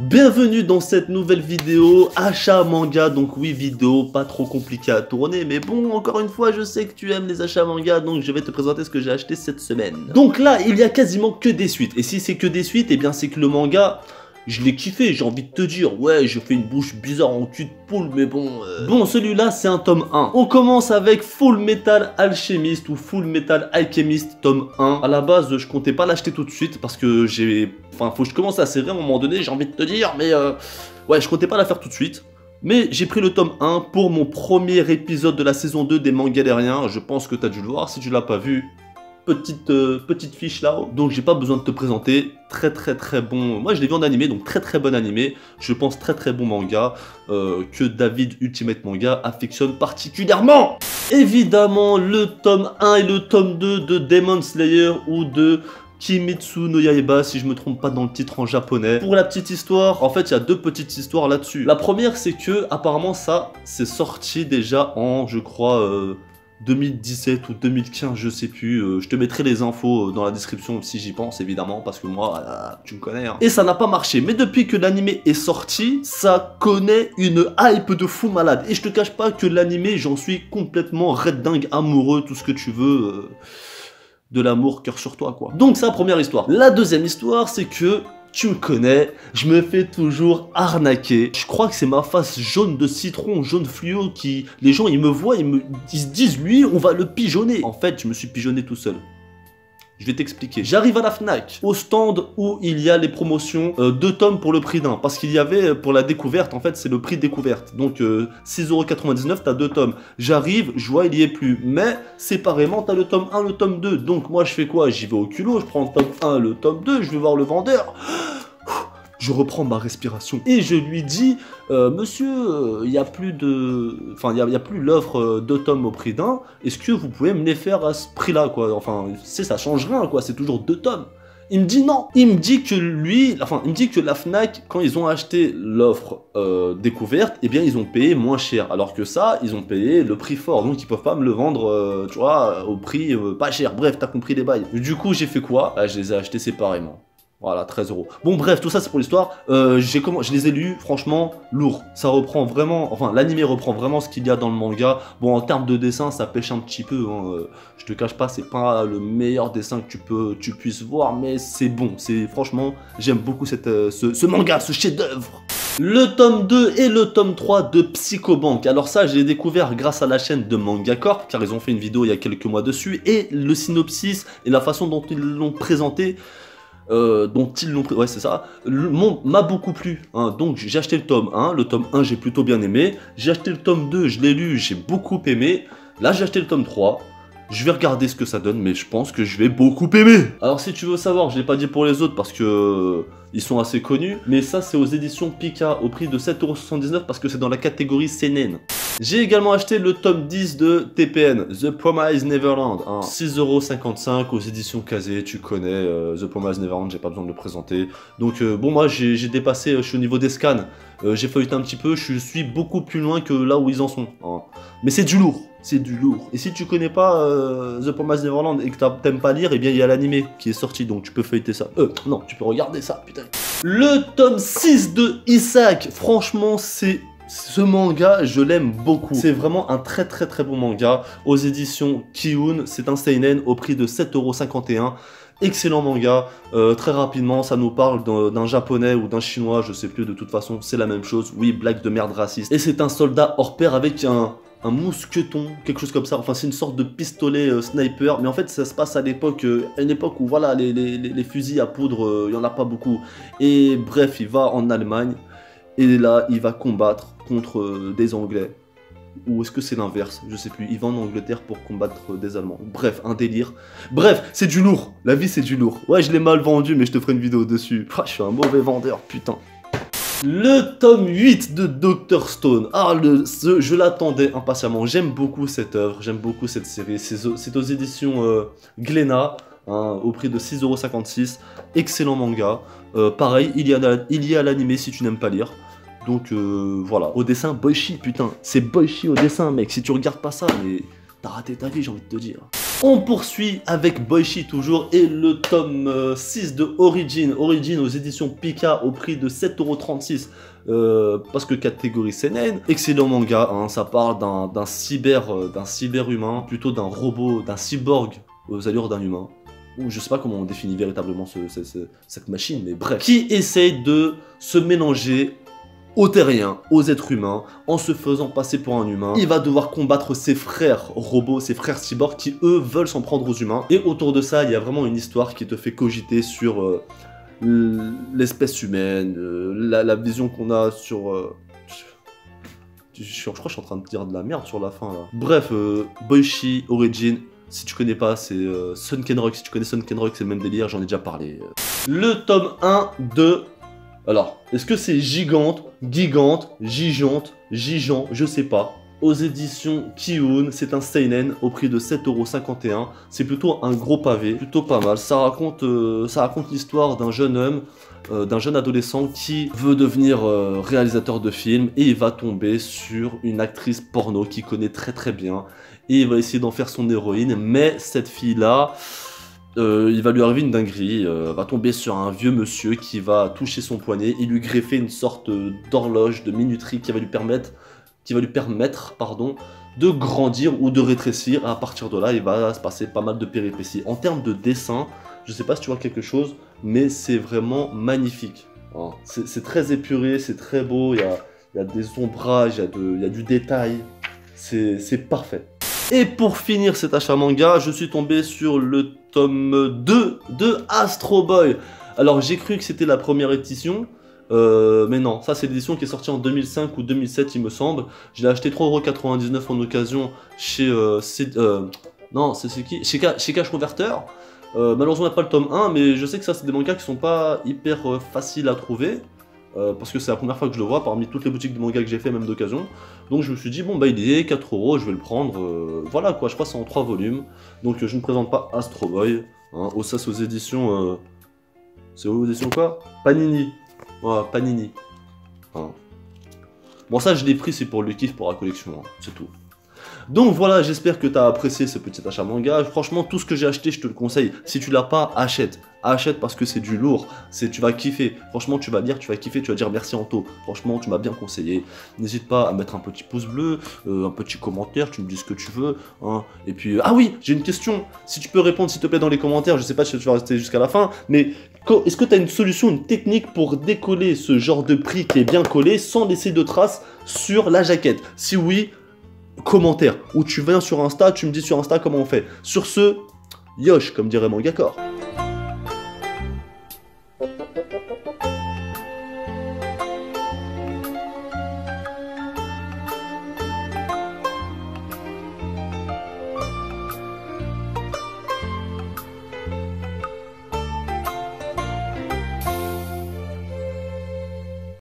Bienvenue dans cette nouvelle vidéo achat manga. Donc oui, vidéo pas trop compliquée à tourner, mais bon, encore une fois, je sais que tu aimes les achats manga, donc je vais te présenter ce que j'ai acheté cette semaine. Donc là, il y a quasiment que des suites, et si c'est que des suites, eh bien c'est que le manga, je l'ai kiffé, j'ai envie de te dire. Ouais, je fais une bouche bizarre en cul de poule, mais bon... Bon, celui-là, c'est un tome 1. On commence avec Full Metal Alchemist ou Full Metal Alchemist tome 1. À la base, je comptais pas l'acheter tout de suite parce que j'ai... Enfin, faut que je commence à serrer à un moment donné, j'ai envie de te dire, mais... Ouais, je comptais pas la faire tout de suite. Mais j'ai pris le tome 1 pour mon premier épisode de la saison 2 des Mangalériens. Je pense que t'as dû le voir, si tu l'as pas vu... Petite fiche là-haut. Donc j'ai pas besoin de te présenter. Très bon. Moi je l'ai vu en animé, donc très bon animé. Je pense très bon manga que David Ultimate Manga affectionne particulièrement. Évidemment le tome 1 et le tome 2 de Demon Slayer ou de Kimetsu no Yaiba, si je me trompe pas dans le titre en japonais. Pour la petite histoire, en fait il y a deux petites histoires là-dessus. La première c'est que apparemment ça c'est sorti déjà en je crois 2017 ou 2015, je sais plus, je te mettrai les infos dans la description si j'y pense évidemment, parce que moi, tu me connais hein. Et ça n'a pas marché, mais depuis que l'animé est sorti, ça connaît une hype de fou malade, et je te cache pas que l'animé, j'en suis complètement red dingue, amoureux, tout ce que tu veux, de l'amour, cœur sur toi quoi. Donc c'est la première histoire. La deuxième histoire, c'est que tu me connais, je me fais toujours arnaquer. Je crois que c'est ma face jaune de citron, jaune fluo qui... Les gens, ils me voient, ils se disent, lui, on va le pigeonner. En fait, je me suis pigeonné tout seul. Je vais t'expliquer. J'arrive à la Fnac, au stand où il y a les promotions, 2 tomes pour le prix d'un. Parce qu'il y avait, pour la découverte, en fait, c'est le prix découverte. Donc, 6,99 €, t'as 2 tomes. J'arrive, je vois, il y est plus. Mais, séparément, t'as le tome 1, le tome 2. Donc, moi, je fais quoi? J'y vais au culot, je prends le tome 1, le tome 2, je vais voir le vendeur. Je reprends ma respiration et je lui dis monsieur, il n'y a plus de... Enfin, il y a plus l'offre 2 tomes au prix d'un. Est-ce que vous pouvez me les faire à ce prix-là, quoi? Enfin, ça change rien, quoi. C'est toujours 2 tomes. Il me dit non. Il me dit que lui... Enfin, il me dit que la Fnac, quand ils ont acheté l'offre découverte, eh bien, ils ont payé moins cher. Alors que ça, ils ont payé le prix fort. Donc, ils peuvent pas me le vendre, tu vois, au prix pas cher. Bref, t'as compris les bails. Du coup, j'ai fait quoi? Je les ai achetés séparément. Voilà, 13 €. Bon, bref, tout ça c'est pour l'histoire. Je les ai lus, franchement, lourd. Ça reprend vraiment, enfin, l'anime reprend vraiment ce qu'il y a dans le manga. Bon, en termes de dessin, ça pêche un petit peu. Hein. Je te cache pas, c'est pas le meilleur dessin que tu puisses voir, mais c'est bon. Franchement, j'aime beaucoup ce manga, ce chef-d'œuvre. Le tome 2 et le tome 3 de Psychobank. Alors ça, j'ai découvert grâce à la chaîne de Manga Corp, car ils ont fait une vidéo il y a quelques mois dessus, et le synopsis et la façon dont ils l'ont présenté. Ouais c'est ça, m'a beaucoup plu, hein. Donc j'ai acheté le tome 1, j'ai plutôt bien aimé, j'ai acheté le tome 2, je l'ai lu, j'ai beaucoup aimé, là j'ai acheté le tome 3, je vais regarder ce que ça donne, mais je pense que je vais beaucoup aimer. Alors si tu veux savoir, je l'ai pas dit pour les autres parce que ils sont assez connus, mais ça c'est aux éditions Pika au prix de 7,79 € parce que c'est dans la catégorie seinen. J'ai également acheté le tome 10 de TPN, The Promised Neverland, hein. 6,55 € aux éditions Kazé, tu connais, The Promised Neverland, j'ai pas besoin de le présenter. Donc bon, moi j'ai dépassé, je suis au niveau des scans, j'ai feuilleté un petit peu, je suis beaucoup plus loin que là où ils en sont, hein. Mais c'est du lourd, c'est du lourd. Et si tu connais pas The Promised Neverland et que t'aimes pas lire, eh bien il y a l'animé qui est sorti, donc tu peux feuilleter ça. Non, tu peux regarder ça, putain. Le tome 6 de Isaac, franchement ce manga, je l'aime beaucoup. C'est vraiment un très bon manga aux éditions Kiun. C'est un seinen au prix de 7,51 €. Excellent manga. Très rapidement, ça nous parle d'un japonais ou d'un chinois, je sais plus, de toute façon, c'est la même chose. Oui, blague de merde raciste. Et c'est un soldat hors pair avec un mousqueton, quelque chose comme ça. Enfin, c'est une sorte de pistolet sniper. Mais en fait, ça se passe à une époque où, voilà, les fusils à poudre, il y en a pas beaucoup. Et bref, il va en Allemagne. Et là, il va combattre contre des Anglais. Ou est-ce que c'est l'inverse? Je sais plus. Il va en Angleterre pour combattre des Allemands. Bref, un délire. Bref, c'est du lourd. La vie, c'est du lourd. Ouais, je l'ai mal vendu, mais je te ferai une vidéo dessus. Je suis un mauvais vendeur, putain. Le tome 8 de Dr Stone. Ah, je l'attendais impatiemment. J'aime beaucoup cette œuvre. J'aime beaucoup cette série. C'est aux éditions Glénat. Hein, au prix de 6,56 €. Excellent manga. Pareil, il y a l'animé si tu n'aimes pas lire. Donc voilà, au dessin, boishi, putain, c'est boishi au dessin, mec, si tu regardes pas ça, mais t'as raté ta vie, j'ai envie de te dire. On poursuit avec Boichi toujours et le tome 6 de Origin. Origin aux éditions Pika au prix de 7,36 €. Parce que catégorie seinen. Excellent manga, hein, ça parle d'un cyber-humain, plutôt d'un robot, d'un cyborg aux allures d'un humain. Ou je sais pas comment on définit véritablement cette machine, mais bref. Qui essaye de se mélanger aux terriens, aux êtres humains, en se faisant passer pour un humain. Il va devoir combattre ses frères robots, ses frères cyborgs qui, eux, veulent s'en prendre aux humains. Et autour de ça, il y a vraiment une histoire qui te fait cogiter sur l'espèce humaine, la vision qu'on a sur... je crois que je suis en train de dire de la merde sur la fin, là. Bref, Boichi, Origin, si tu connais pas, c'est Sunken Rock. Si tu connais Sunken Rock, c'est le même délire, j'en ai déjà parlé. Le tome 1 de... Alors, est-ce que c'est Gigante, Gigante, Gigante, je sais pas. Aux éditions Kiun, c'est un seinen au prix de 7,51 €. C'est plutôt un gros pavé, plutôt pas mal. Ça raconte l'histoire d'un jeune homme, d'un jeune adolescent qui veut devenir réalisateur de films et il va tomber sur une actrice porno qu'il connaît très bien et il va essayer d'en faire son héroïne. Mais cette fille-là... il va lui arriver une dinguerie, va tomber sur un vieux monsieur qui va toucher son poignet et lui greffer une sorte d'horloge, de minuterie qui va lui permettre, de grandir ou de rétrécir. À partir de là, il va se passer pas mal de péripéties. En termes de dessin, je sais pas si tu vois quelque chose, mais c'est vraiment magnifique. Hein. C'est très épuré, c'est très beau, il y a des ombrages, il y a du détail, c'est parfait. Et pour finir cet achat manga, je suis tombé sur le tome 2 de Astro Boy. Alors j'ai cru que c'était la première édition, mais non, ça c'est l'édition qui est sortie en 2005 ou 2007 il me semble. Je l'ai acheté 3,99 € en occasion chez... non, c'est qui? Chez Cash Converter. Malheureusement on n'a pas le tome 1, mais je sais que ça c'est des mangas qui sont pas hyper faciles à trouver. Parce que c'est la première fois que je le vois parmi toutes les boutiques de manga que j'ai fait, même d'occasion. Donc je me suis dit, bon bah il est 4 €, je vais le prendre. Voilà quoi, je crois que c'est en 3 volumes. Donc je ne présente pas Astro Boy. Hein, ça c'est aux éditions... c'est aux éditions quoi? Panini. Ouais, Panini. Hein. Bon ça je l'ai pris, c'est pour le kiff, pour la collection, hein, c'est tout. Donc voilà, j'espère que tu as apprécié ce petit achat manga. Franchement, tout ce que j'ai acheté, je te le conseille. Si tu l'as pas, achète. Achète parce que c'est du lourd. Tu vas kiffer. Franchement, tu vas lire, tu vas kiffer, tu vas dire merci Anto. Franchement, tu m'as bien conseillé. N'hésite pas à mettre un petit pouce bleu, un petit commentaire, tu me dis ce que tu veux. Hein. Et puis, ah oui, j'ai une question. Si tu peux répondre s'il te plaît dans les commentaires, je sais pas si tu vas rester jusqu'à la fin, mais est-ce que tu as une solution, une technique pour décoller ce genre de prix qui est bien collé sans laisser de traces sur la jaquette? Si oui, commentaire, ou tu viens sur Insta, tu me dis sur Insta comment on fait. Sur ce, yosh, comme dirait Mangakor.